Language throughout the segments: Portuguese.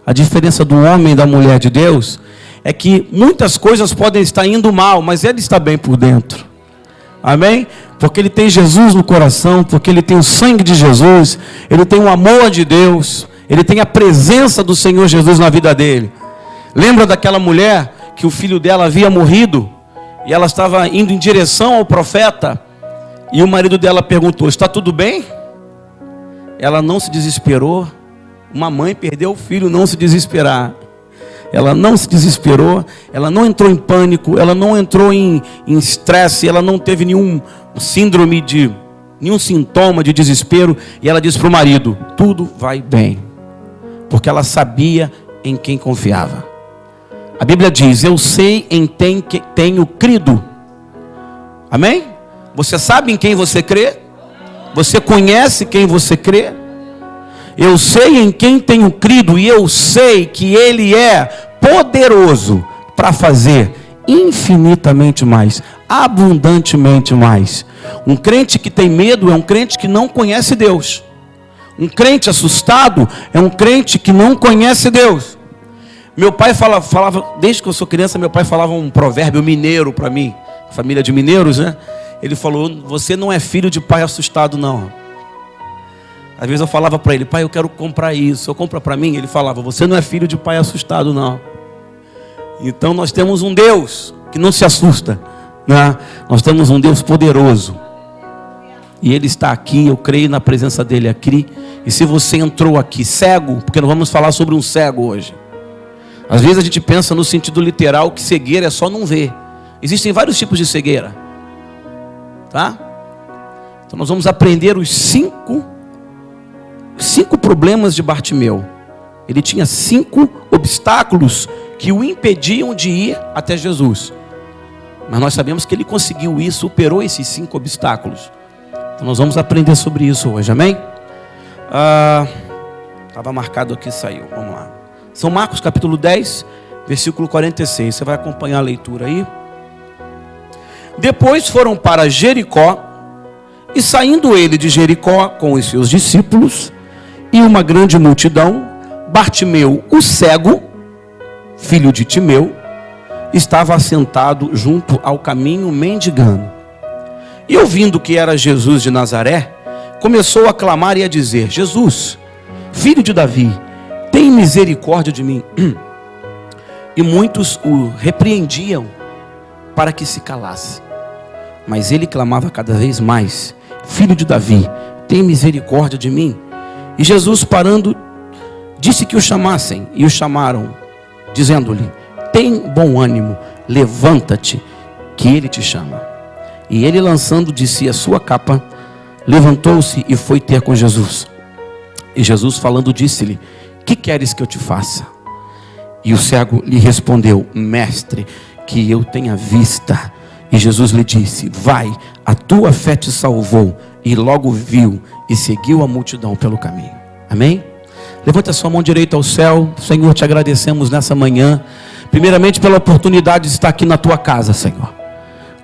A diferença do homem e da mulher de Deus é que muitas coisas podem estar indo mal, mas ele está bem por dentro. Amém? Porque ele tem Jesus no coração, porque ele tem o sangue de Jesus, ele tem o amor de Deus, ele tem a presença do Senhor Jesus na vida dele. Lembra daquela mulher que o filho dela havia morrido e ela estava indo em direção ao profeta e o marido dela perguntou: está tudo bem? Ela não se desesperou. Uma mãe perdeu o filho, não se desesperar. Ela não se desesperou, ela não entrou em pânico, ela não entrou em estresse, ela não teve nenhum síndrome nenhum sintoma de desespero. E ela disse para o marido: tudo vai bem, porque ela sabia em quem confiava. A Bíblia diz: eu sei em quem tenho crido. Amém? Você sabe em quem você crê? Você conhece quem você crê? Eu sei em quem tenho crido e eu sei que Ele é poderoso para fazer infinitamente mais, abundantemente mais. Um crente que tem medo é um crente que não conhece Deus. Um crente assustado é um crente que não conhece Deus. Meu pai falava, desde que eu sou criança, meu pai falava um provérbio mineiro para mim, família de mineiros, né? Ele falou: você não é filho de pai assustado, não. Às vezes eu falava para ele: pai, eu quero comprar isso, eu compro para mim. Ele falava: você não é filho de pai assustado, não. Então nós temos um Deus que não se assusta, né? Nós temos um Deus poderoso. E Ele está aqui, eu creio na presença dEle aqui. E se você entrou aqui cego, porque nós vamos falar sobre um cego hoje. Às vezes a gente pensa no sentido literal que cegueira é só não ver. Existem vários tipos de cegueira, tá? Então nós vamos aprender os cinco problemas de Bartimeu. Ele tinha 5 obstáculos que o impediam de ir até Jesus. Mas nós sabemos que ele conseguiu isso, superou esses 5 obstáculos. Então nós vamos aprender sobre isso hoje, amém? Estava marcado aqui, saiu, vamos lá. São Marcos capítulo 10, versículo 46. Você vai acompanhar a leitura aí. Depois foram para Jericó, e saindo ele de Jericó com os seus discípulos e uma grande multidão, Bartimeu, o cego, filho de Timeu, estava assentado junto ao caminho mendigando. E ouvindo que era Jesus de Nazaré, começou a clamar e a dizer: Jesus, filho de Davi, tem misericórdia de mim. E muitos o repreendiam para que se calasse. Mas ele clamava cada vez mais: Filho de Davi, tem misericórdia de mim. E Jesus, parando, disse que o chamassem. E o chamaram, dizendo-lhe: tem bom ânimo, levanta-te, que ele te chama. E ele, lançando de si a sua capa, levantou-se e foi ter com Jesus. E Jesus, falando, disse-lhe: que queres que eu te faça? E o cego lhe respondeu: mestre, que eu tenha vista. E Jesus lhe disse: vai, a tua fé te salvou. E logo viu e seguiu a multidão pelo caminho. Amém? Levanta a sua mão direita ao céu. Senhor, te agradecemos nessa manhã, primeiramente pela oportunidade de estar aqui na tua casa, Senhor.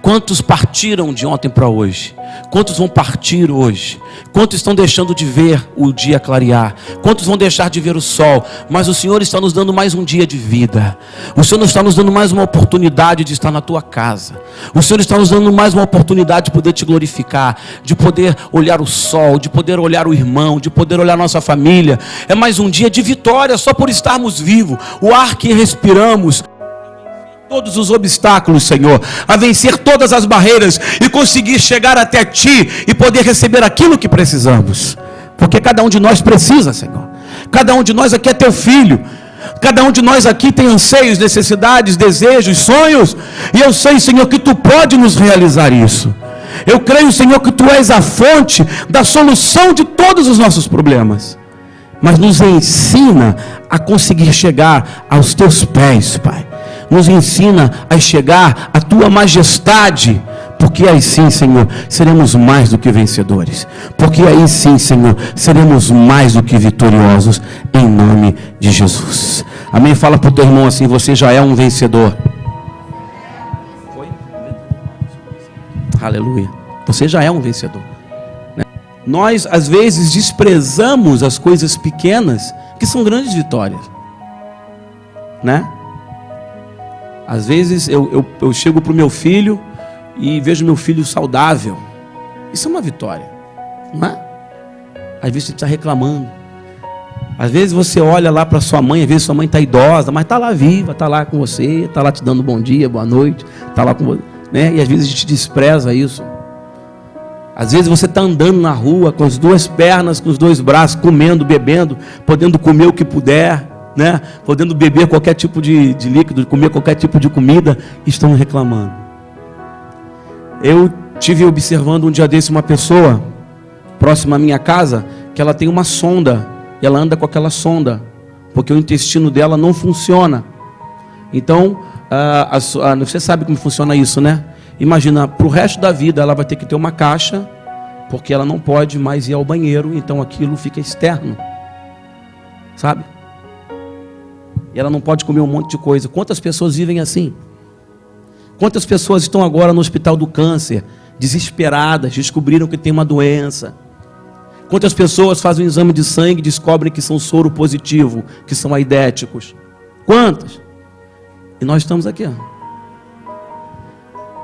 Quantos partiram de ontem para hoje? Quantos vão partir hoje? Quantos estão deixando de ver o dia clarear? Quantos vão deixar de ver o sol? Mas o Senhor está nos dando mais um dia de vida. O Senhor está nos dando mais uma oportunidade de estar na tua casa. O Senhor está nos dando mais uma oportunidade de poder te glorificar, de poder olhar o sol, de poder olhar o irmão, de poder olhar a nossa família. É mais um dia de vitória só por estarmos vivos. O ar que respiramos, todos os obstáculos, Senhor, a vencer todas as barreiras e conseguir chegar até Ti e poder receber aquilo que precisamos, porque cada um de nós precisa, Senhor. Cada um de nós aqui é Teu filho, cada um de nós aqui tem anseios, necessidades, desejos, sonhos, e eu sei, Senhor, que Tu pode nos realizar isso. Eu creio, Senhor, que Tu és a fonte da solução de todos os nossos problemas, mas nos ensina a conseguir chegar aos Teus pés, Pai. Nos ensina a chegar à Tua majestade, porque aí sim, Senhor, seremos mais do que vencedores, porque aí sim, Senhor, seremos mais do que vitoriosos, em nome de Jesus. Amém? Fala para o teu irmão assim: você já é um vencedor. Foi? Aleluia. Você já é um vencedor. Nós às vezes desprezamos as coisas pequenas, que são grandes vitórias. né? Às vezes eu chego para o meu filho e vejo meu filho saudável. Isso é uma vitória, não é? Às vezes você está reclamando. Às vezes você olha lá para sua mãe, às vezes sua mãe está idosa, mas está lá viva, está lá com você, está lá te dando bom dia, boa noite, está lá com você, né? E às vezes a gente despreza isso. Às vezes você está andando na rua com as duas pernas, com os dois braços, comendo, bebendo, podendo comer o que puder, né? Podendo beber qualquer tipo de líquido, comer qualquer tipo de comida, e estão reclamando. Eu tive observando um dia desse uma pessoa próxima à minha casa, que ela tem uma sonda, e ela anda com aquela sonda, porque o intestino dela não funciona. Então, você sabe como funciona isso, né? Imagina, para o resto da vida ela vai ter que ter uma caixa, porque ela não pode mais ir ao banheiro, então aquilo fica externo, sabe? E ela não pode comer um monte de coisa. Quantas pessoas vivem assim? Quantas pessoas estão agora no hospital do câncer, desesperadas, descobriram que tem uma doença? Quantas pessoas fazem um exame de sangue e descobrem que são soro positivo, que são aidéticos? Quantas? E nós estamos aqui, ó.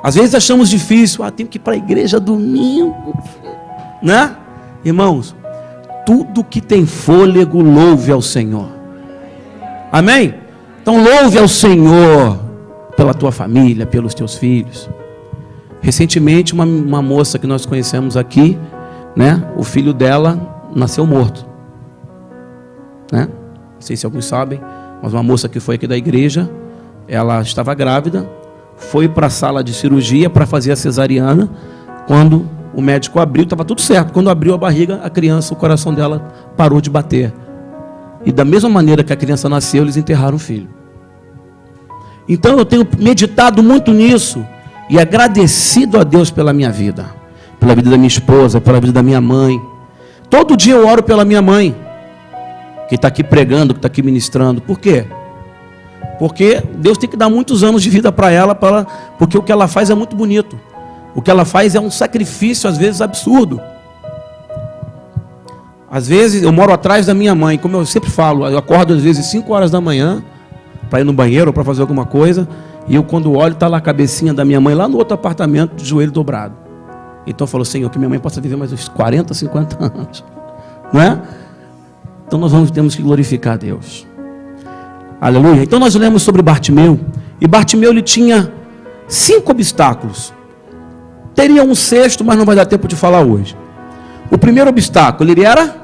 Às vezes achamos difícil, tenho que ir para a igreja domingo, né? Irmãos, tudo que tem fôlego, louve ao Senhor. Amém? Então louve ao Senhor pela tua família, pelos teus filhos. Recentemente uma moça que nós conhecemos aqui, né? O filho dela nasceu morto, né? Não sei se alguns sabem, mas uma moça que foi aqui da igreja, ela estava grávida, foi para a sala de cirurgia para fazer a cesariana. Quando o médico abriu, estava tudo certo. Quando abriu a barriga, a criança, o coração dela parou de bater. E da mesma maneira que a criança nasceu, eles enterraram o filho. Então eu tenho meditado muito nisso e agradecido a Deus pela minha vida, pela vida da minha esposa, pela vida da minha mãe. Todo dia eu oro pela minha mãe, que está aqui pregando, que está aqui ministrando. Por quê? Porque Deus tem que dar muitos anos de vida para ela, porque o que ela faz é muito bonito. O que ela faz é um sacrifício, às vezes, absurdo. Às vezes, eu moro atrás da minha mãe, como eu sempre falo, eu acordo às vezes 5 horas da manhã, para ir no banheiro ou para fazer alguma coisa, e eu quando olho, está lá a cabecinha da minha mãe, lá no outro apartamento, de joelho dobrado. Então eu falo, Senhor, que minha mãe possa viver mais uns 40, 50 anos. Não é? Então nós temos que glorificar a Deus. Aleluia. Então nós lemos sobre Bartimeu, e Bartimeu ele tinha 5 obstáculos. Teria um sexto, mas não vai dar tempo de falar hoje. O primeiro obstáculo, ele era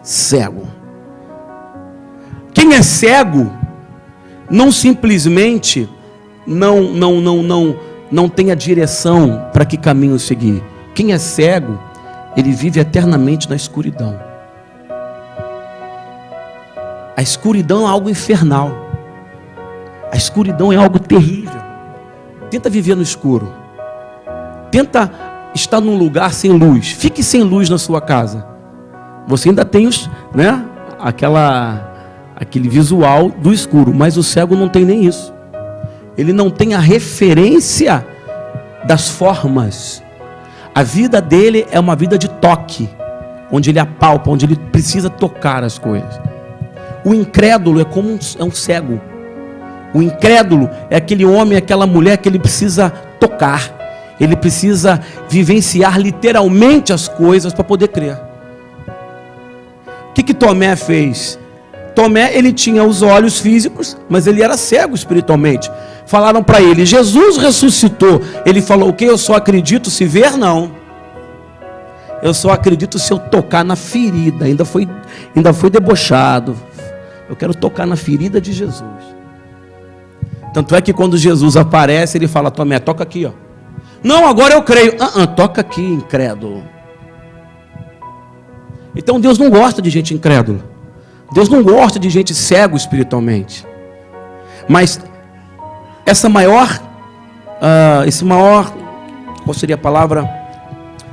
cego. Quem é cego não simplesmente não tem a direção para que caminho seguir. Quem é cego, ele vive eternamente na escuridão. A escuridão é algo infernal. A escuridão é algo terrível. Tenta viver no escuro. Tenta estar num lugar sem luz. Fique sem luz na sua casa. Você ainda tem aquele visual do escuro, mas o cego não tem nem isso. Ele não tem a referência das formas. A vida dele é uma vida de toque, onde ele apalpa, onde ele precisa tocar as coisas. O incrédulo é como um cego. O incrédulo é aquele homem, aquela mulher que ele precisa tocar. Ele precisa vivenciar literalmente as coisas para poder crer. O que Tomé fez? Tomé, ele tinha os olhos físicos, mas ele era cego espiritualmente. Falaram para ele, Jesus ressuscitou. Ele falou, o que? Eu só acredito se ver? Não. Eu só acredito se eu tocar na ferida. Ainda foi debochado. Eu quero tocar na ferida de Jesus. Tanto é que quando Jesus aparece, ele fala, Tomé, toca aqui, ó. Não, agora eu creio. Toca aqui, incrédulo. Então Deus não gosta de gente incrédula. Deus não gosta de gente cego espiritualmente. Mas esse maior, qual seria a palavra?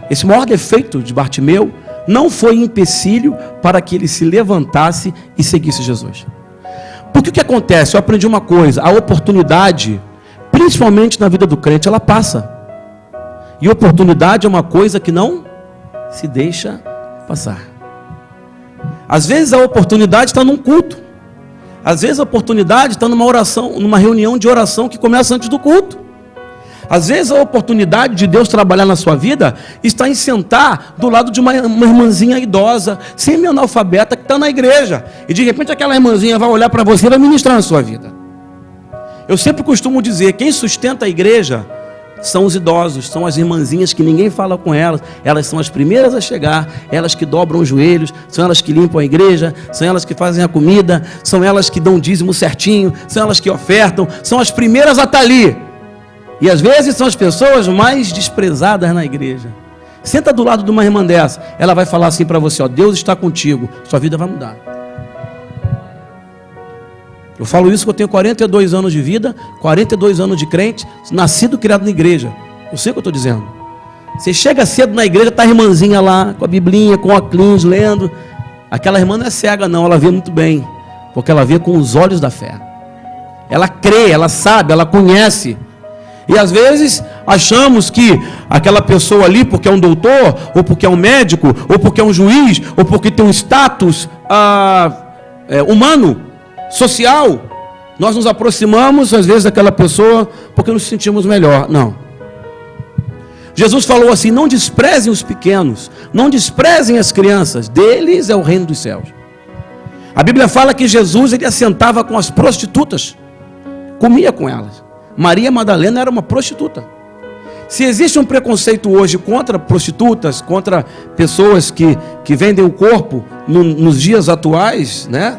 Esse maior defeito de Bartimeu não foi empecilho para que ele se levantasse e seguisse Jesus. Porque o que acontece? Eu aprendi uma coisa, a oportunidade, principalmente na vida do crente, ela passa. E oportunidade é uma coisa que não se deixa passar. Às vezes a oportunidade está num culto. Às vezes a oportunidade está numa oração, numa reunião de oração que começa antes do culto. Às vezes a oportunidade de Deus trabalhar na sua vida está em sentar do lado de uma irmãzinha idosa, semi-analfabeta, que está na igreja. E de repente aquela irmãzinha vai olhar para você e vai ministrar na sua vida. Eu sempre costumo dizer, quem sustenta a igreja são os idosos, são as irmãzinhas que ninguém fala com elas. Elas são as primeiras a chegar, elas que dobram os joelhos, são elas que limpam a igreja, são elas que fazem a comida, são elas que dão o dízimo certinho, são elas que ofertam, são as primeiras a estar ali. E às vezes são as pessoas mais desprezadas na igreja. Senta do lado de uma irmã dessa, ela vai falar assim para você, ó, Deus está contigo, sua vida vai mudar. Eu falo isso que eu tenho 42 anos de vida, 42 anos de crente, nascido e criado na igreja. Eu sei o que eu estou dizendo. Você chega cedo na igreja, está a irmãzinha lá, com a biblinha, com óculos, lendo. Aquela irmã não é cega não, ela vê muito bem, porque ela vê com os olhos da fé. Ela crê, ela sabe, ela conhece. E às vezes achamos que aquela pessoa ali, porque é um doutor, ou porque é um médico, ou porque é um juiz, ou porque tem um status humano, social, nós nos aproximamos às vezes daquela pessoa porque nos sentimos melhor. Não. Jesus falou assim, não desprezem os pequenos, não desprezem as crianças, deles é o reino dos céus. A Bíblia fala que Jesus ele assentava com as prostitutas, comia com elas. Maria Madalena era uma prostituta. Se existe um preconceito hoje contra prostitutas, contra pessoas que vendem o corpo nos dias atuais, né?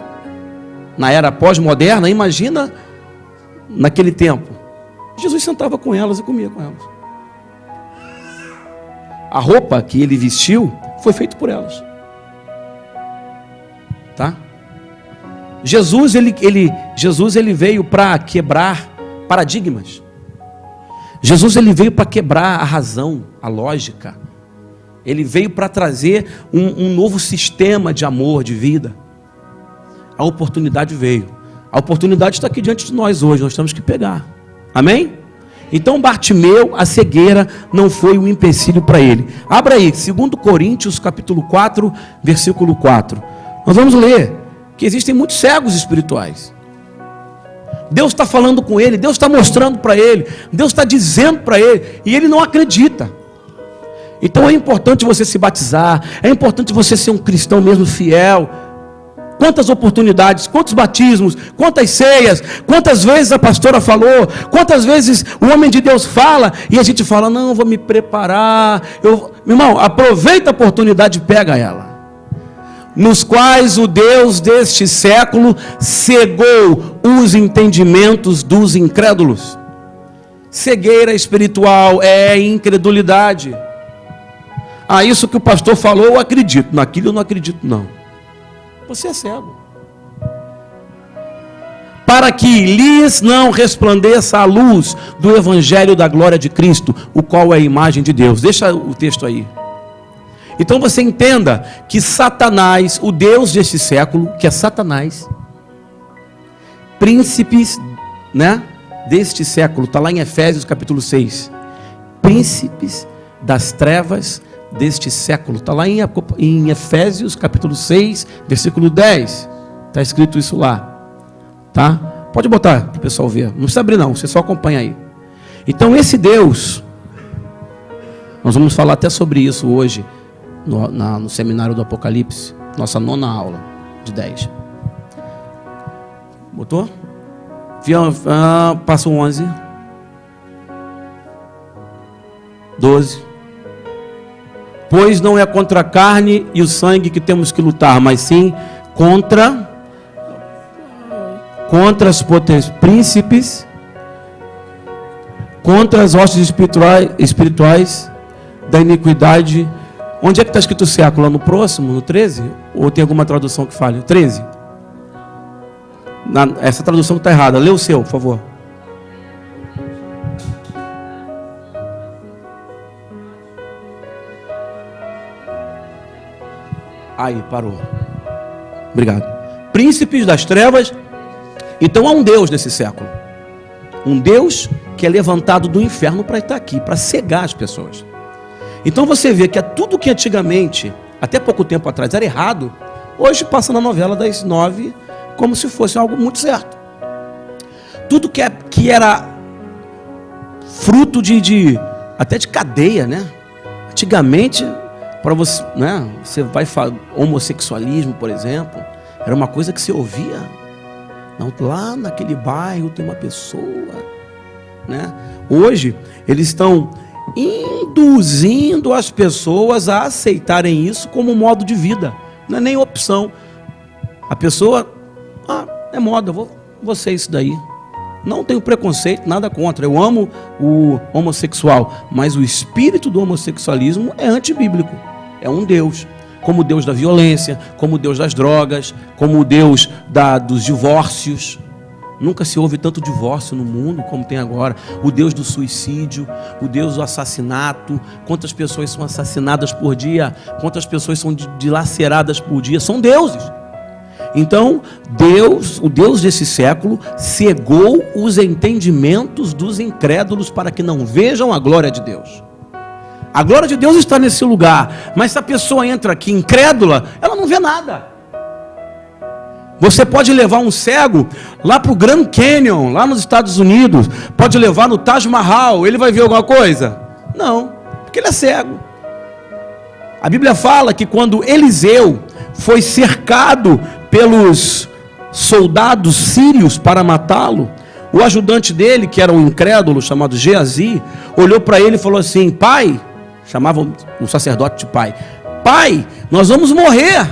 Na era pós-moderna, imagina naquele tempo. Jesus sentava com elas e comia com elas. A roupa que ele vestiu foi feita por elas. Tá? Jesus ele veio para quebrar paradigmas. Jesus ele veio para quebrar a razão, a lógica. Ele veio para trazer um novo sistema de amor, de vida. A oportunidade veio. A oportunidade está aqui diante de nós hoje, nós temos que pegar. Amém? Então Bartimeu, a cegueira não foi um empecilho para ele. Abra aí, 2 Coríntios capítulo 4, versículo 4. Nós vamos ler que existem muitos cegos espirituais. Deus está falando com ele, Deus está mostrando para ele, Deus está dizendo para ele, e ele não acredita. Então é importante você se batizar, é importante você ser um cristão mesmo fiel. Quantas oportunidades, quantos batismos, quantas ceias, quantas vezes a pastora falou, quantas vezes o homem de Deus fala, e a gente fala, não, vou me preparar. Meu irmão, aproveita a oportunidade e pega ela. Nos quais o Deus deste século cegou os entendimentos dos incrédulos. Cegueira espiritual é incredulidade. Isso que o pastor falou, eu acredito, naquilo eu não acredito não. Você é cego. Para que lhes não resplandeça a luz do evangelho da glória de Cristo, o qual é a imagem de Deus. Deixa o texto aí. Então você entenda que Satanás, o Deus deste século, que é Satanás, príncipes, né, deste século, está lá em Efésios capítulo 6, príncipes das trevas deste século, está lá em Efésios capítulo 6, versículo 10, está escrito isso lá, tá? Pode botar para o pessoal ver, não precisa abrir não, você só acompanha aí. Então esse Deus, nós vamos falar até sobre isso hoje, no seminário do Apocalipse, nossa 9ª aula de 10. Botou? Passa o 11, 12. Pois não é contra a carne e o sangue que temos que lutar, mas sim contra os príncipes, contra as hostes espirituais da iniquidade. Onde é que está escrito o século? No próximo, no 13? Ou tem alguma tradução que fale? 13? Essa tradução está errada. Lê o seu, por favor. Aí, parou. Obrigado. Príncipes das trevas. Então há um Deus nesse século. Um Deus que é levantado do inferno para estar aqui, para cegar as pessoas. Então você vê que é tudo que antigamente, até pouco tempo atrás, era errado, hoje passa na novela das 9 como se fosse algo muito certo. Tudo que era fruto até de cadeia, né? Antigamente, para você, né? Você vai falar homossexualismo, por exemplo, era uma coisa que você ouvia. Não, lá naquele bairro tem uma pessoa, né? Hoje eles estão induzindo as pessoas a aceitarem isso como modo de vida. Não é nem opção. A pessoa, é moda, vou ser isso daí. Não tenho preconceito, nada contra. Eu amo o homossexual, mas o espírito do homossexualismo é antibíblico. É um Deus, como o Deus da violência, como o Deus das drogas, como o Deus dos divórcios. Nunca se houve tanto divórcio no mundo como tem agora. O Deus do suicídio, o Deus do assassinato. Quantas pessoas são assassinadas por dia? Quantas pessoas são dilaceradas por dia? São deuses. Então, o Deus desse século, cegou os entendimentos dos incrédulos para que não vejam a glória de Deus. A glória de Deus está nesse lugar, mas se a pessoa entra aqui incrédula, ela não vê nada. Você pode levar um cego lá para o Grand Canyon, lá nos Estados Unidos, pode levar no Taj Mahal, ele vai ver alguma coisa? Não, porque ele é cego. A Bíblia fala que quando Eliseu foi cercado pelos soldados sírios para matá-lo, o ajudante dele, que era um incrédulo chamado Geazi, olhou para ele e falou assim: pai, chamavam o sacerdote de pai, pai, nós vamos morrer.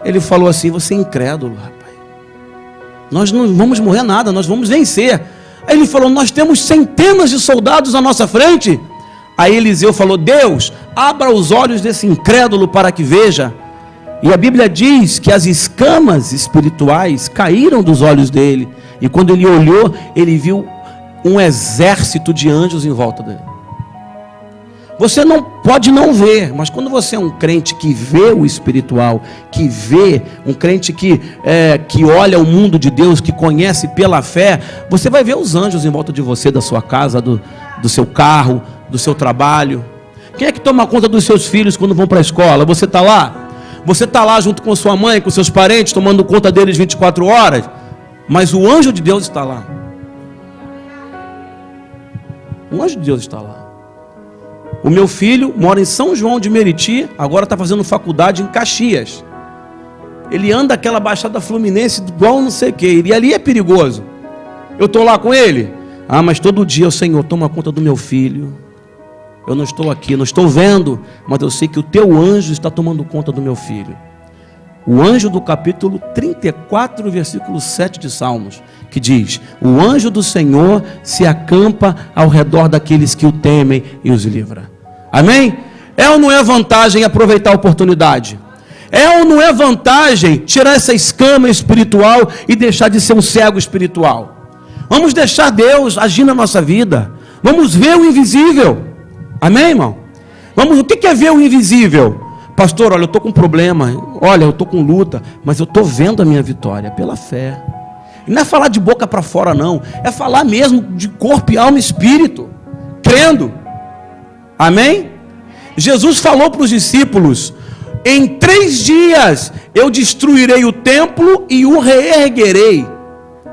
Ele falou assim: você é incrédulo, rapaz, nós não vamos morrer nada, nós vamos vencer. Aí ele falou: nós temos centenas de soldados à nossa frente. Aí Eliseu falou: Deus, abra os olhos desse incrédulo para que veja. E a Bíblia diz que as escamas espirituais caíram dos olhos dele. E quando ele olhou, ele viu um exército de anjos em volta dele. Você não pode não ver, mas quando você é um crente que vê o espiritual, que vê, um crente que olha o mundo de Deus, que conhece pela fé, você vai ver os anjos em volta de você, da sua casa, do seu carro, do seu trabalho. Quem é que toma conta dos seus filhos quando vão para a escola? Você está lá? Você está lá junto com sua mãe, com seus parentes, tomando conta deles 24 horas, mas o anjo de Deus está lá. O anjo de Deus está lá. O meu filho mora em São João de Meriti, agora está fazendo faculdade em Caxias. Ele anda aquela baixada fluminense igual não sei o que, e ali é perigoso. Eu estou lá com ele? Mas todo dia o Senhor toma conta do meu filho. Eu não estou aqui, não estou vendo, mas eu sei que o teu anjo está tomando conta do meu filho. O anjo do capítulo 34, versículo 7 de Salmos, que diz: o anjo do Senhor se acampa ao redor daqueles que o temem e os livra. Amém? É ou não é vantagem aproveitar a oportunidade? É ou não é vantagem tirar essa escama espiritual e deixar de ser um cego espiritual? Vamos deixar Deus agir na nossa vida. Vamos ver o invisível. Amém, irmão? O que é ver o invisível? Pastor, olha, eu estou com problema, olha, eu estou com luta, mas eu estou vendo a minha vitória pela fé. E não é falar de boca para fora não, é falar mesmo de corpo e alma e espírito, crendo. Amém? Jesus falou para os discípulos: em 3 dias eu destruirei o templo e o reerguerei.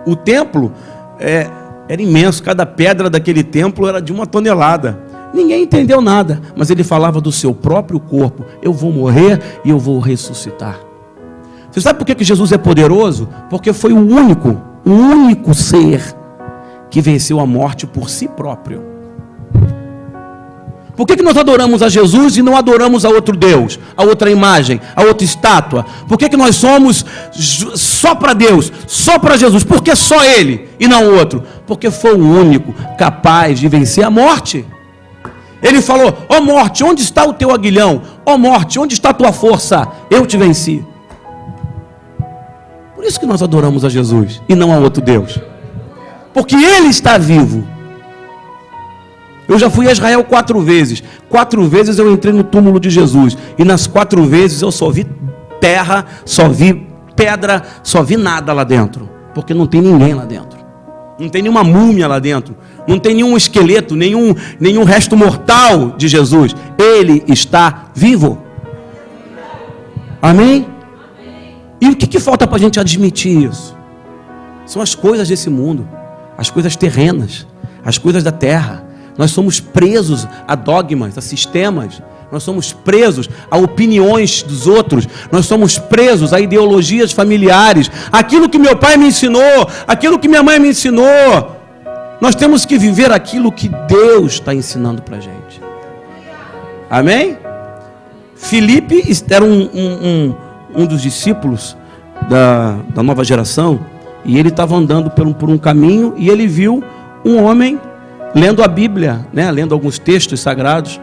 O templo era imenso, cada pedra daquele templo era de 1 tonelada. Ninguém entendeu nada, mas ele falava do seu próprio corpo: eu vou morrer e eu vou ressuscitar. Você sabe por que Jesus é poderoso? Porque foi o único ser que venceu a morte por si próprio. Por que nós adoramos a Jesus e não adoramos a outro Deus, a outra imagem, a outra estátua? Por que nós somos só para Deus, só para Jesus? Por que só Ele e não o outro? Porque foi o único capaz de vencer a morte. Ele falou: ó morte, onde está o teu aguilhão? Ó morte, onde está a tua força? Eu te venci. Por isso que nós adoramos a Jesus e não a outro Deus. Porque Ele está vivo. Eu já fui a Israel 4 vezes. 4 vezes eu entrei no túmulo de Jesus. E nas 4 vezes eu só vi terra, só vi pedra, só vi nada lá dentro. Porque não tem ninguém lá dentro. Não tem nenhuma múmia lá dentro. Não tem nenhum esqueleto, nenhum resto mortal de Jesus. Ele está vivo. Amém? E o que falta para a gente admitir isso? São as coisas desse mundo, as coisas terrenas, as coisas da terra. Nós somos presos a dogmas, a sistemas. Nós somos presos a opiniões dos outros. Nós somos presos a ideologias familiares. Aquilo que meu pai me ensinou, aquilo que minha mãe me ensinou. Nós temos que viver aquilo que Deus está ensinando para a gente. Amém? Filipe era um dos discípulos da nova geração. E ele estava andando por um caminho e ele viu um homem lendo a Bíblia, né? Lendo alguns textos sagrados.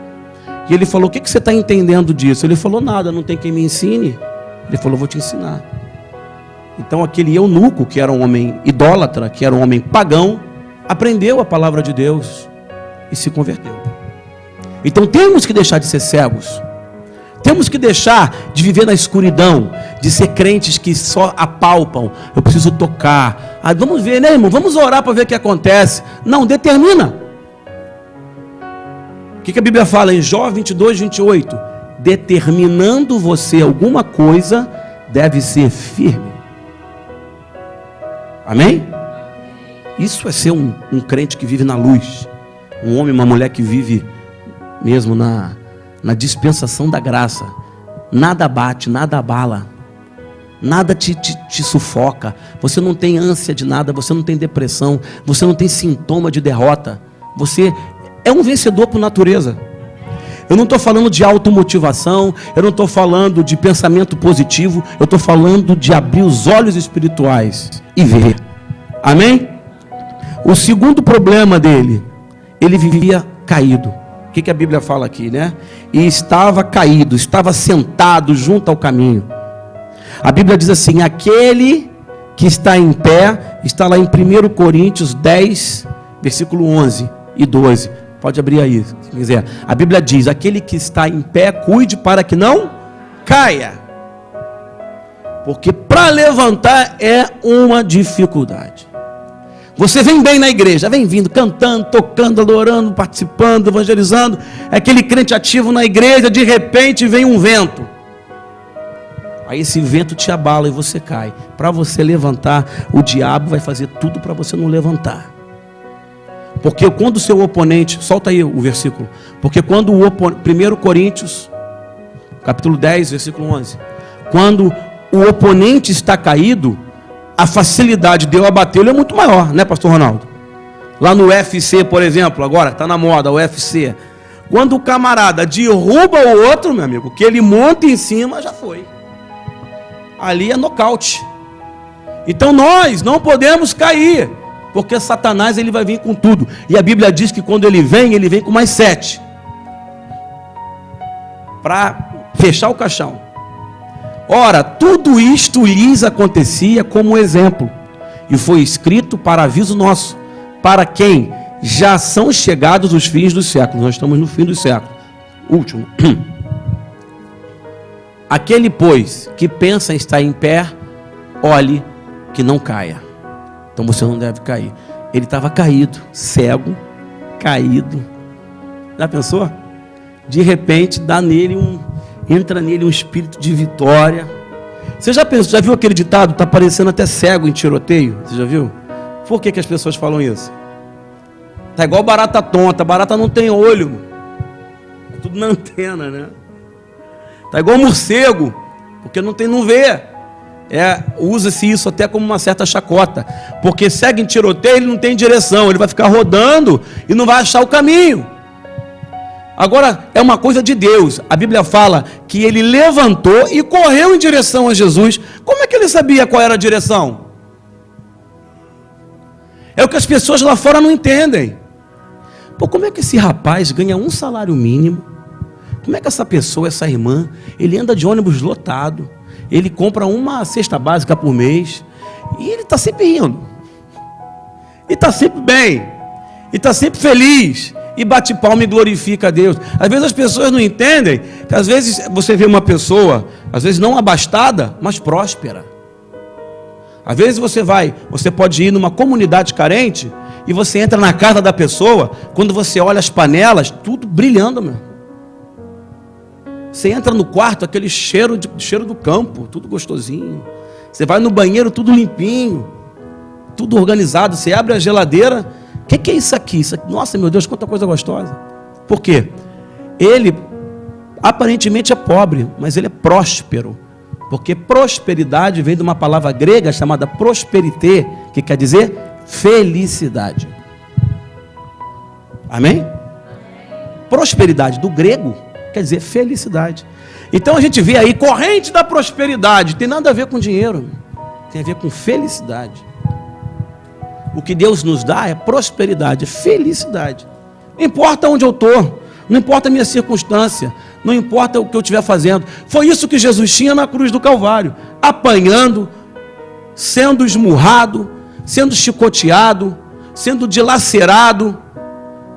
E ele falou: o que você está entendendo disso? Ele falou: nada, não tem quem me ensine. Ele falou: vou te ensinar. Então aquele eunuco, que era um homem idólatra, que era um homem pagão, aprendeu a palavra de Deus e se converteu. Então temos que deixar de ser cegos. Temos que deixar de viver na escuridão, de ser crentes que só apalpam. Eu preciso tocar. Ah, vamos ver, né, irmão? Vamos orar para ver o que acontece. Não, determina. O que a Bíblia fala em Jó 22, 28? Determinando você alguma coisa, deve ser firme. Amém? Isso é ser um crente que vive na luz. Um homem, uma mulher que vive mesmo na dispensação da graça. Nada bate, nada abala, nada te sufoca. Você não tem ânsia de nada, você não tem depressão, você não tem sintoma de derrota. Você é um vencedor por natureza. Eu não estou falando de automotivação, eu não estou falando de pensamento positivo, eu estou falando de abrir os olhos espirituais e ver. Amém? O segundo problema dele, ele vivia caído. O que a Bíblia fala aqui, né? E estava caído, estava sentado junto ao caminho. A Bíblia diz assim: aquele que está em pé, está lá em 1 Coríntios 10, versículo 11 e 12. Pode abrir aí, se quiser. A Bíblia diz: aquele que está em pé, cuide para que não caia. Porque para levantar é uma dificuldade. Você vem bem na igreja, vem vindo, cantando, tocando, adorando, participando, evangelizando. É aquele crente ativo na igreja, de repente vem um vento. Aí esse vento te abala e você cai. Para você levantar, o diabo vai fazer tudo para você não levantar. Porque quando o seu oponente, solta aí o versículo. Porque quando 1 Coríntios, capítulo 10, versículo 11. Quando o oponente está caído, a facilidade de eu abatê-lo é muito maior, né, pastor Ronaldo? Lá no UFC, por exemplo, agora está na moda, o UFC. Quando o camarada derruba o outro, meu amigo, que ele monta em cima, já foi. Ali é nocaute. Então nós não podemos cair, porque Satanás ele vai vir com tudo. E a Bíblia diz que quando ele vem com mais 7. Para fechar o caixão. Ora, tudo isto lhes acontecia como exemplo, e foi escrito para aviso nosso, para quem já são chegados os fins dos séculos. Nós estamos no fim dos séculos. Último. Aquele, pois, que pensa em estar em pé, olhe que não caia. Então você não deve cair. Ele estava caído, cego, caído. Já pensou? De repente entra nele um espírito de vitória. Você já pensou, já viu aquele ditado? Está parecendo até cego em tiroteio. Você já viu? Por que as pessoas falam isso? Está igual barata tonta. Barata não tem olho. É tudo na antena, né? Está igual morcego, porque não vê. Usa-se isso até como uma certa chacota. Porque cego em tiroteio, ele não tem direção. Ele vai ficar rodando e não vai achar o caminho. Agora, é uma coisa de Deus. A Bíblia fala que ele levantou e correu em direção a Jesus. Como é que ele sabia qual era a direção? É o que as pessoas lá fora não entendem. Pô, como é que esse rapaz ganha um salário mínimo? Como é que essa pessoa, essa irmã, ele anda de ônibus lotado, ele compra uma cesta básica por mês, e ele está sempre rindo, e está sempre bem, e está sempre feliz, e bate palma e glorifica a Deus. Às vezes as pessoas não entendem que às vezes você vê uma pessoa, às vezes não abastada, mas próspera. Às vezes você pode ir numa comunidade carente e você entra na casa da pessoa, quando você olha as panelas, tudo brilhando, meu. Você entra no quarto, aquele cheiro do campo, tudo gostosinho. Você vai no banheiro, tudo limpinho, tudo organizado. Você abre a geladeira, o que é isso aqui? Nossa, meu Deus, quanta coisa gostosa. Por quê? Ele aparentemente é pobre, mas ele é próspero. Porque prosperidade vem de uma palavra grega chamada prosperité, que quer dizer felicidade. Amém? Prosperidade do grego quer dizer felicidade. Então a gente vê aí corrente da prosperidade, tem nada a ver com dinheiro, tem a ver com felicidade. O que Deus nos dá é prosperidade, felicidade. Não importa onde eu estou, não importa a minha circunstância, não importa o que eu estiver fazendo. Foi isso que Jesus tinha na cruz do Calvário, apanhando, sendo esmurrado, sendo chicoteado, sendo dilacerado.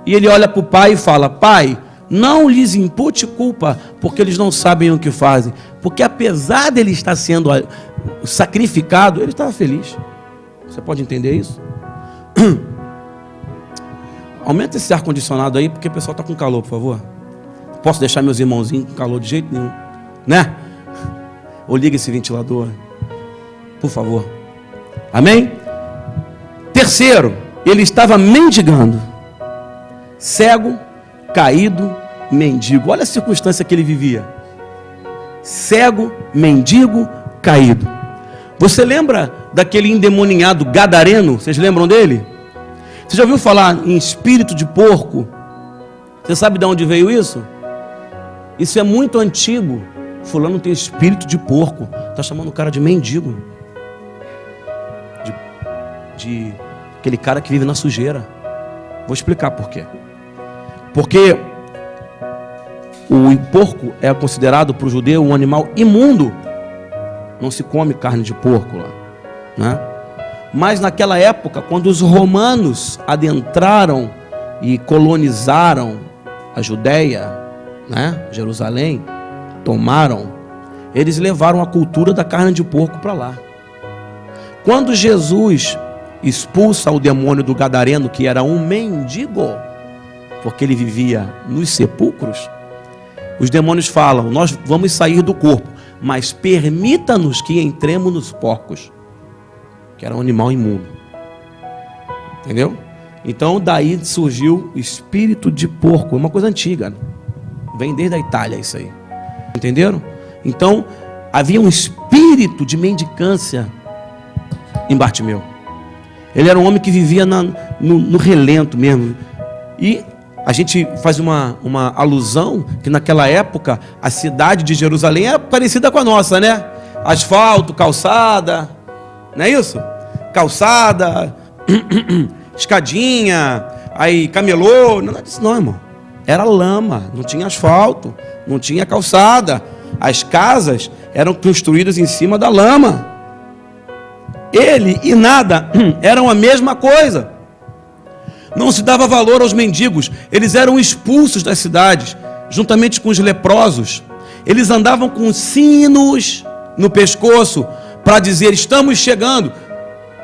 E ele olha para o Pai e fala: Pai, não lhes impute culpa, porque eles não sabem o que fazem. Porque apesar dele estar sendo sacrificado, ele estava feliz. Você pode entender isso? Aumenta esse ar-condicionado aí, porque o pessoal está com calor, por favor. Posso deixar meus irmãozinhos com calor de jeito nenhum, né? Ou liga esse ventilador, por favor. Amém? Terceiro, ele estava mendigando. Cego, caído, mendigo. Olha a circunstância que ele vivia. Cego, mendigo, caído. Você lembra daquele endemoniado gadareno? Vocês lembram dele? Você já ouviu falar em espírito de porco? Você sabe de onde veio isso? Isso é muito antigo. Fulano tem espírito de porco. Está chamando o cara de mendigo. De aquele cara que vive na sujeira. Vou explicar por quê. Porque o porco é considerado para o judeu um animal imundo. Não se come carne de porco lá, né? Mas naquela época, quando os romanos adentraram e colonizaram a Judéia, né, Jerusalém, tomaram, eles levaram a cultura da carne de porco para lá. Quando Jesus expulsa o demônio do gadareno, que era um mendigo, porque ele vivia nos sepulcros, os demônios falam: nós vamos sair do corpo, mas permita-nos que entremos nos porcos, que era um animal imundo. Entendeu? Então daí surgiu o espírito de porco. É uma coisa antiga, né? Vem desde a Itália isso aí. Entenderam? Então havia um espírito de mendicância em Bartimeu. Ele era um homem que vivia no relento mesmo. E a gente faz uma alusão que naquela época a cidade de Jerusalém era parecida com a nossa, né? Asfalto, calçada, não é isso? Calçada, escadinha, aí camelô, nada disso não, irmão. Era lama, não tinha asfalto, não tinha calçada. As casas eram construídas em cima da lama. Ele e nada eram a mesma coisa. Não se dava valor aos mendigos. Eles eram expulsos das cidades, juntamente com os leprosos. Eles andavam com sinos no pescoço para dizer: estamos chegando.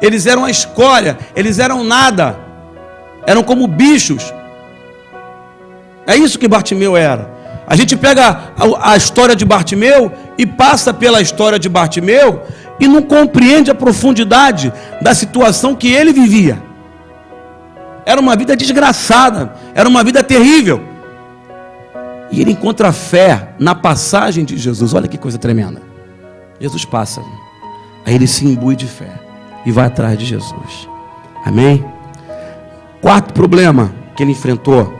Eles eram a escória, eles eram nada, eram como bichos. É isso que Bartimeu era. A gente pega a história de Bartimeu e passa pela história de Bartimeu e não compreende a profundidade da situação que ele vivia. Era uma vida desgraçada, era uma vida terrível. E ele encontra fé na passagem de Jesus. Olha que coisa tremenda. Jesus passa, aí ele se imbui de fé e vai atrás de Jesus. Amém? Quarto problema que ele enfrentou,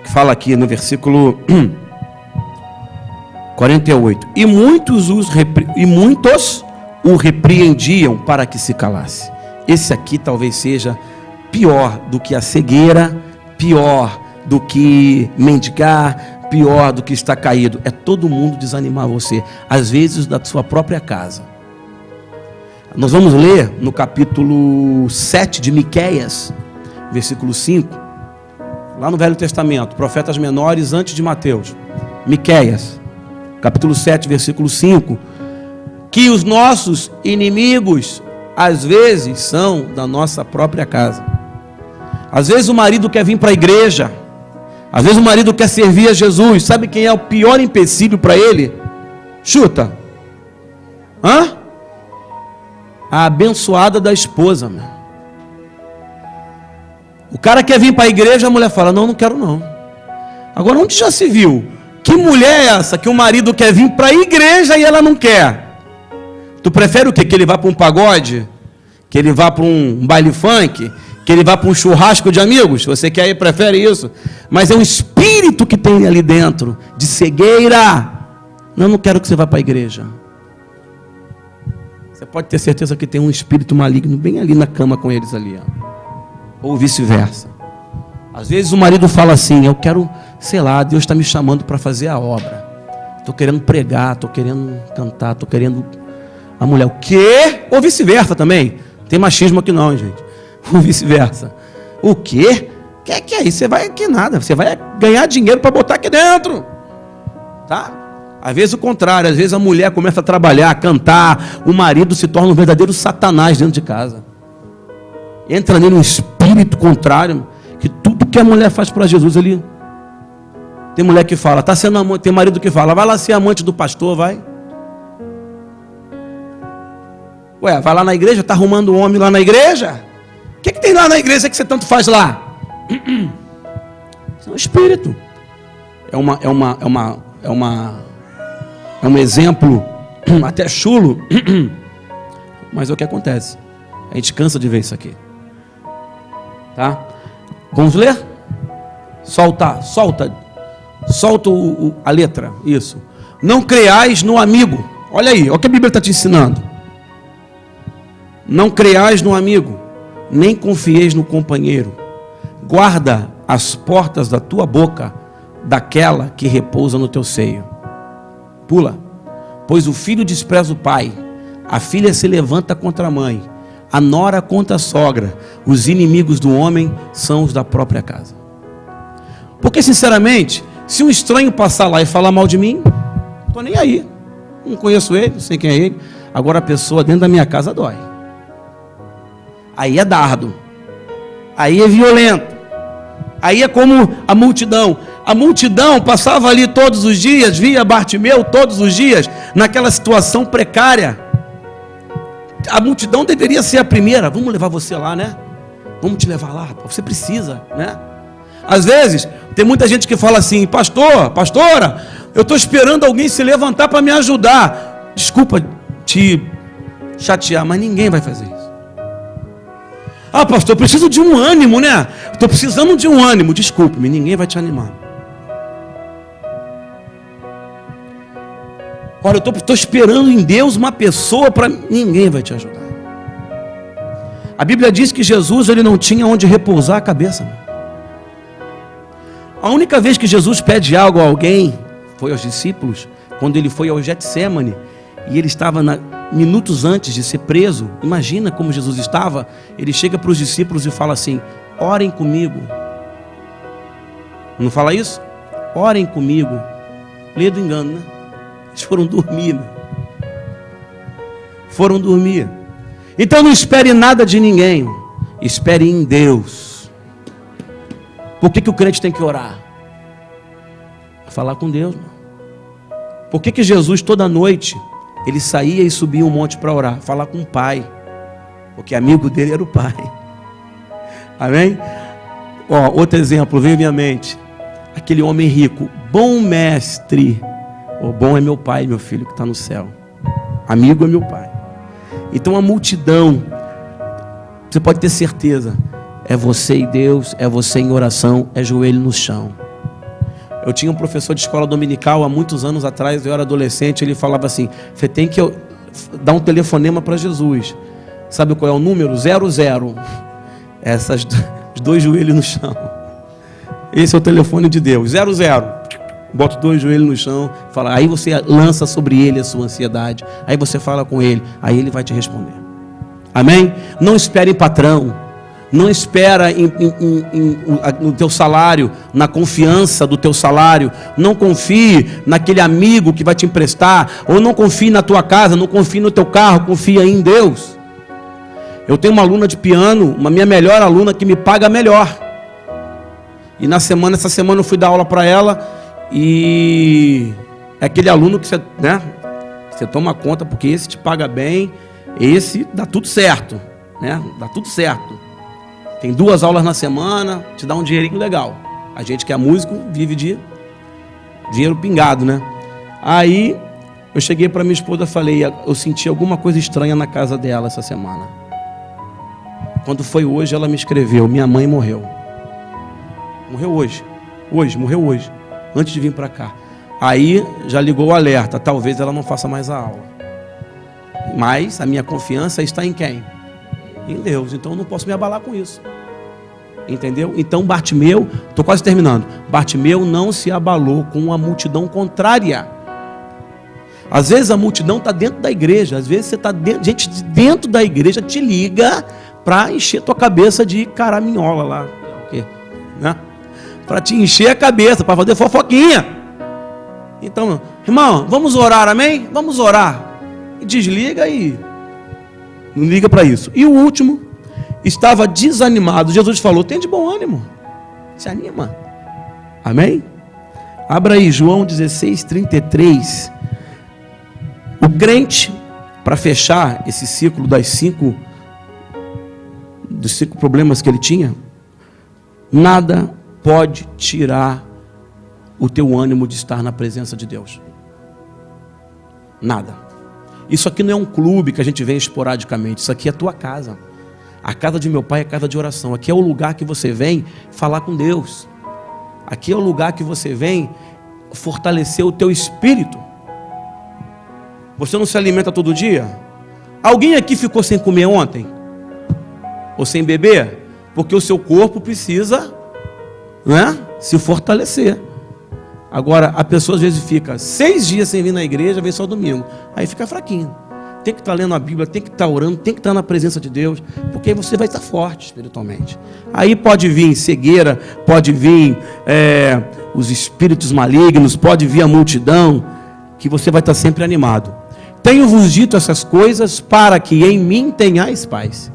que fala aqui no versículo 48. E muitos o repreendiam para que se calasse. Esse aqui talvez seja pior do que a cegueira, pior do que mendigar, pior do que estar caído. É todo mundo desanimar você, às vezes da sua própria casa. Nós vamos ler no capítulo 7 de Miqueias, versículo 5, lá no Velho Testamento, profetas menores antes de Mateus. Miqueias, capítulo 7, versículo 5, que os nossos inimigos às vezes são da nossa própria casa. Às vezes o marido quer vir para a igreja, às vezes o marido quer servir a Jesus. Sabe quem é o pior empecilho para ele? Chuta. a abençoada da esposa, meu. O cara quer vir para a igreja, a mulher fala, não, não quero não. Agora, onde já se viu? Que mulher é essa que o marido quer vir para a igreja e ela não quer? Tu prefere o quê? Que ele vá para um pagode? Que ele vá para um baile funk? Que ele vá para um churrasco de amigos? Você quer ir, prefere isso? Mas é um espírito que tem ali dentro, de cegueira. Não, não quero que você vá para a igreja. Você pode ter certeza que tem um espírito maligno bem ali na cama com eles ali, ó. Ou vice-versa. Às vezes o marido fala assim, eu quero, sei lá, Deus está me chamando para fazer a obra. Estou querendo pregar, estou querendo cantar, estou querendo... A mulher, o quê? Ou vice-versa também. Tem machismo aqui não, gente. Ou vice-versa. O quê? Que é isso? Você vai aqui nada. Você vai ganhar dinheiro para botar aqui dentro. Tá? Às vezes o contrário. Às vezes a mulher começa a trabalhar, a cantar. O marido se torna um verdadeiro satanás dentro de casa. Entra nele um espírito contrário. Que tudo que a mulher faz para Jesus ali. Tem mulher que fala, tá sendo amante. Tem marido que fala, vai lá ser amante do pastor, vai. Ué, vai lá na igreja, tá arrumando um homem lá na igreja? O que tem lá na igreja que você tanto faz lá? Isso é um espírito. É um exemplo até chulo, mas é o que acontece. A gente cansa de ver isso aqui. Tá? Vamos ler? Solta a letra. Isso. Não creais no amigo. Olha aí, olha o que a Bíblia está te ensinando. Não creais no amigo, nem confieis no companheiro. Guarda as portas da tua boca, daquela que repousa no teu seio. Pula. Pois o filho despreza o pai, a filha se levanta contra a mãe, a nora contra a sogra. Os inimigos do homem são os da própria casa. Porque, sinceramente, se um estranho passar lá e falar mal de mim, não estou nem aí. Não conheço ele, não sei quem é ele. Agora a pessoa dentro da minha casa dói. Aí é dardo. Aí é violento. Aí é como a multidão. A multidão passava ali todos os dias, via Bartimeu todos os dias, naquela situação precária. A multidão deveria ser a primeira. Vamos levar você lá, né? Vamos te levar lá. Você precisa, né? Às vezes, tem muita gente que fala assim, pastor, pastora, eu estou esperando alguém se levantar para me ajudar. Desculpa te chatear, mas ninguém vai fazer isso. Ah, pastor, eu preciso de um ânimo, né? Estou precisando de um ânimo. Desculpe-me, ninguém vai te animar. Olha, eu estou esperando em Deus uma pessoa para... Ninguém vai te ajudar. A Bíblia diz que Jesus ele não tinha onde repousar a cabeça. A única vez que Jesus pede algo a alguém foi aos discípulos, quando ele foi ao Getsêmani, e ele estava minutos antes de ser preso. Imagina como Jesus estava. Ele chega para os discípulos e fala assim, orem comigo. Não fala isso? Orem comigo. Lê do engano, né? Eles foram dormir. Foram dormir. Então não espere nada de ninguém. Espere em Deus. Por que o crente tem que orar? Falar com Deus. Por que Jesus toda noite ele saía e subia um monte para orar? Falar com o Pai. Porque amigo dele era o Pai. Amém? Ó, outro exemplo veio à minha mente. Aquele homem rico. Bom mestre. O bom é meu Pai, meu filho que está no céu. Amigo é meu Pai. Então a multidão, você pode ter certeza, é você e Deus, é você em oração, é joelho no chão. Eu tinha um professor de escola dominical há muitos anos atrás, eu era adolescente, ele falava assim, você tem que dar um telefonema para Jesus. Sabe qual é o número? 00. Os dois joelhos no chão. Esse é o telefone de Deus, 00. Bota os dois joelhos no chão, fala, aí você lança sobre ele a sua ansiedade, aí você fala com ele, aí ele vai te responder. Amém? Não espere em patrão, não espera no teu salário, na confiança do teu salário, não confie naquele amigo que vai te emprestar, ou não confie na tua casa, não confie no teu carro, confia em Deus. Eu tenho uma aluna de piano, uma minha melhor aluna que me paga melhor, e essa semana eu fui dar aula para ela, e é aquele aluno que você, né, você toma conta, porque esse te paga bem, Esse dá tudo certo, né? Dá tudo certo. Tem 2 aulas na semana, te dá um dinheirinho legal. A gente que é músico vive de dinheiro pingado, né? Aí eu cheguei para minha esposa e falei, eu senti alguma coisa estranha na casa dela essa semana. Quando foi hoje, ela me escreveu, minha mãe morreu. Morreu hoje. Morreu hoje. Antes de vir para cá. Aí já ligou o alerta, talvez ela não faça mais a aula. Mas a minha confiança está em quem? Em Deus. Então eu não posso me abalar com isso. Entendeu? Então Bartimeu, estou quase terminando. Bartimeu não se abalou com a multidão contrária. Às vezes a multidão está dentro da igreja. Às vezes você está dentro, gente de dentro da igreja te liga para encher tua cabeça de caraminhola lá. O quê? Né? Para te encher a cabeça, para fazer fofoquinha. Então, irmão, vamos orar, amém? Vamos orar. E desliga e não liga para isso. E o último, estava desanimado. Jesus falou, tem de bom ânimo. Se anima. Amém? Abra aí João 16:33. O crente, para fechar esse ciclo dos 5 problemas que ele tinha, nada pode tirar o teu ânimo de estar na presença de Deus. Nada. Isso aqui não é um clube que a gente vem esporadicamente. Isso aqui é a tua casa. A casa de meu pai é casa de oração. Aqui é o lugar que você vem falar com Deus. Aqui é o lugar que você vem fortalecer o teu espírito. Você não se alimenta todo dia? Alguém aqui ficou sem comer ontem? Ou sem beber? Porque o seu corpo precisa, né, se fortalecer. Agora, a pessoa às vezes fica 6 dias sem vir na igreja, vem só domingo. Aí fica fraquinho. Tem que estar lendo a Bíblia, tem que estar orando, tem que estar na presença de Deus, porque aí você vai estar forte espiritualmente. Aí pode vir cegueira, pode vir os espíritos malignos, pode vir a multidão, que você vai estar sempre animado. Tenho-vos dito essas coisas para que em mim tenhais paz.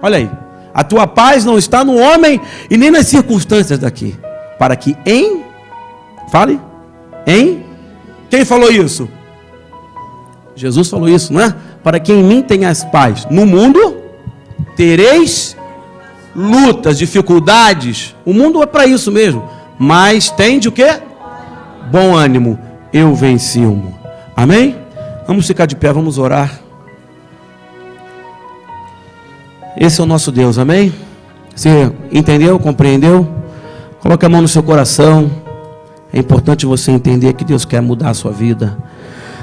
Olha aí, a tua paz não está no homem e nem nas circunstâncias daqui. Para que fale, quem falou isso? Jesus falou isso, não é? Para que em mim tenhas paz. No mundo tereis lutas, dificuldades. O mundo é para isso mesmo. Mas tem de o quê? Bom ânimo. Eu venci o mundo. Amém? Vamos ficar de pé, vamos orar. Esse é o nosso Deus, amém? Você entendeu, compreendeu? Coloque a mão no seu coração. É importante você entender que Deus quer mudar a sua vida.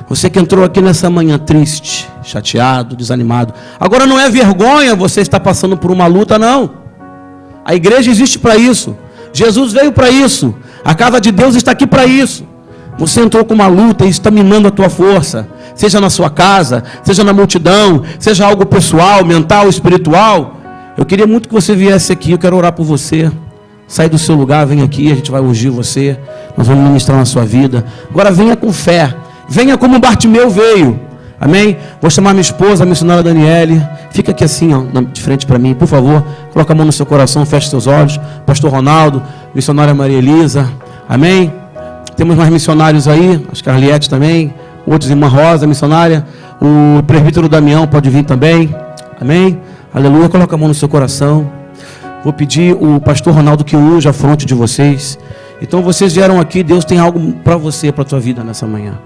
Você que entrou aqui nessa manhã triste, chateado, desanimado. Agora não é vergonha você estar passando por uma luta, não. A igreja existe para isso. Jesus veio para isso. A casa de Deus está aqui para isso. Você entrou com uma luta e está minando a tua força. Seja na sua casa, seja na multidão, seja algo pessoal, mental, espiritual. Eu queria muito que você viesse aqui, eu quero orar por você. Sai do seu lugar, vem aqui, a gente vai ungir você. Nós vamos ministrar na sua vida. Agora venha com fé. Venha como Bartimeu veio. Amém? Vou chamar minha esposa, a missionária Daniele. Fica aqui assim, ó, de frente para mim, por favor. Coloca a mão no seu coração, feche seus olhos. Pastor Ronaldo, missionária Maria Elisa. Amém? Temos mais missionários aí, acho que a Arliette também. Outros, irmã Rosa, missionária. O presbítero Damião pode vir também. Amém? Aleluia. Coloca a mão no seu coração. Vou pedir o pastor Ronaldo que unja a fronte de vocês. Então vocês vieram aqui, Deus tem algo para você, para a tua vida nessa manhã.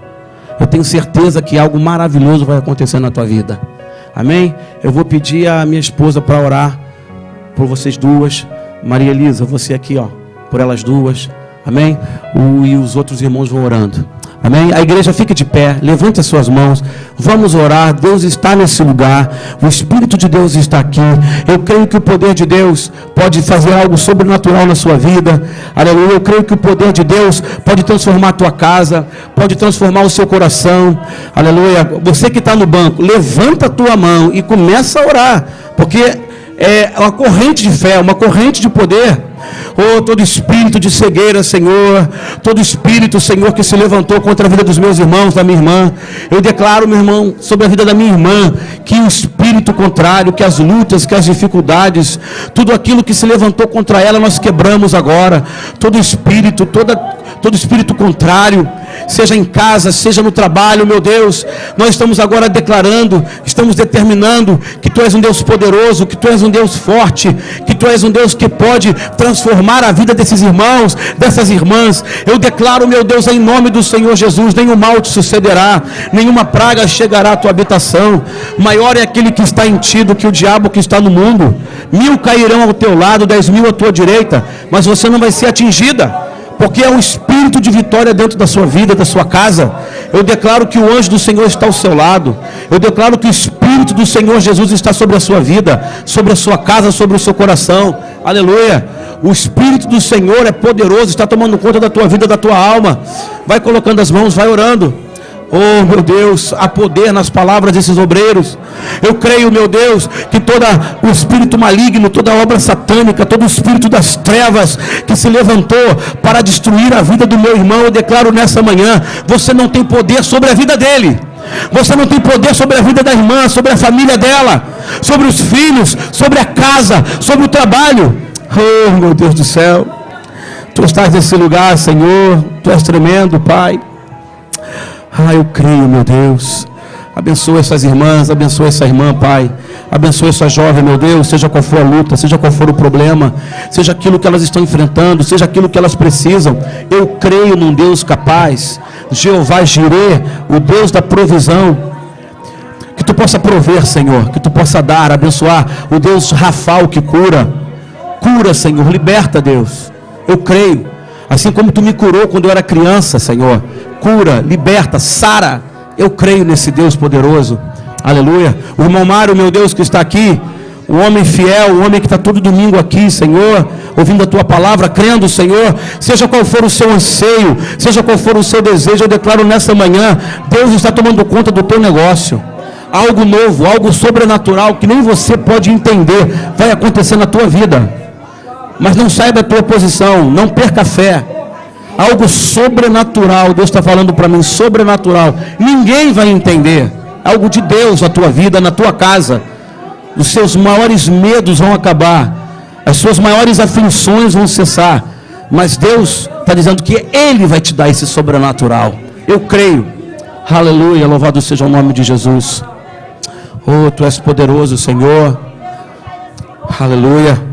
Eu tenho certeza que algo maravilhoso vai acontecer na tua vida. Amém? Eu vou pedir a minha esposa para orar por vocês duas. Maria Elisa, você aqui, ó, por elas duas. Amém? E os outros irmãos vão orando. Amém? A igreja fica de pé, levante as suas mãos, vamos orar. Deus está nesse lugar, o Espírito de Deus está aqui. Eu creio que o poder de Deus pode fazer algo sobrenatural na sua vida. Aleluia. Eu creio que o poder de Deus pode transformar a tua casa, pode transformar o seu coração. Aleluia. Você que está no banco, levanta a tua mão e começa a orar, porque é uma corrente de fé, uma corrente de poder. Oh, todo espírito de cegueira, Senhor, todo espírito, Senhor, que se levantou contra a vida dos meus irmãos, da minha irmã, eu declaro, meu irmão, sobre a vida da minha irmã, que o espírito contrário, que as lutas, que as dificuldades, tudo aquilo que se levantou contra ela, nós quebramos agora. Todo espírito, todo espírito contrário, seja em casa, seja no trabalho, meu Deus. Nós estamos agora declarando, estamos determinando que Tu és um Deus poderoso, que Tu és um Deus forte, que Tu és um Deus que pode transformar a vida desses irmãos, dessas irmãs. Eu declaro, meu Deus, em nome do Senhor Jesus, nenhum mal te sucederá, nenhuma praga chegará à tua habitação. Maior é aquele que está em ti do que o diabo que está no mundo. 1000 cairão ao teu lado, 10.000 à tua direita, mas você não vai ser atingida, porque é um espírito de vitória dentro da sua vida, da sua casa. Eu declaro que o anjo do Senhor está ao seu lado. Eu declaro que o Espírito do Senhor Jesus está sobre a sua vida, sobre a sua casa, sobre o seu coração. Aleluia. O Espírito do Senhor é poderoso, está tomando conta da tua vida, da tua alma. Vai colocando as mãos, vai orando. Oh, meu Deus, há poder nas palavras desses obreiros. Eu creio, meu Deus, que todo o espírito maligno, toda a obra satânica, todo o espírito das trevas que se levantou para destruir a vida do meu irmão, eu declaro nessa manhã: você não tem poder sobre a vida dele. Você não tem poder sobre a vida da irmã, sobre a família dela, sobre os filhos, sobre a casa, sobre o trabalho. Oh, meu Deus do céu, Tu estás nesse lugar, Senhor. Tu és tremendo, Pai. Eu creio, meu Deus. Abençoa essas irmãs, abençoa essa irmã, Pai. Abençoa essa jovem, meu Deus, seja qual for a luta, seja qual for o problema, seja aquilo que elas estão enfrentando, seja aquilo que elas precisam. Eu creio num Deus capaz, Jeová Jireh, o Deus da provisão. Que Tu possa prover, Senhor, que Tu possa dar, abençoar, o Deus Rafael que cura. Cura, Senhor, liberta, Deus. Eu creio, assim como Tu me curou quando eu era criança, Senhor. Cura, liberta, sara. Eu creio nesse Deus poderoso. Aleluia. O irmão Mário, meu Deus, que está aqui, o homem fiel, o homem que está todo domingo aqui, Senhor, ouvindo a Tua palavra, crendo, Senhor, seja qual for o seu anseio, seja qual for o seu desejo, eu declaro nessa manhã: Deus está tomando conta do teu negócio. Algo novo, algo sobrenatural que nem você pode entender vai acontecer na tua vida. Mas não saia da tua posição, não perca a fé. Algo sobrenatural, Deus está falando para mim, sobrenatural. Ninguém vai entender. Algo de Deus na tua vida, na tua casa. Os seus maiores medos vão acabar. As suas maiores aflições vão cessar. Mas Deus está dizendo que Ele vai te dar esse sobrenatural. Eu creio. Aleluia, louvado seja o nome de Jesus. Oh, Tu és poderoso, Senhor. Aleluia.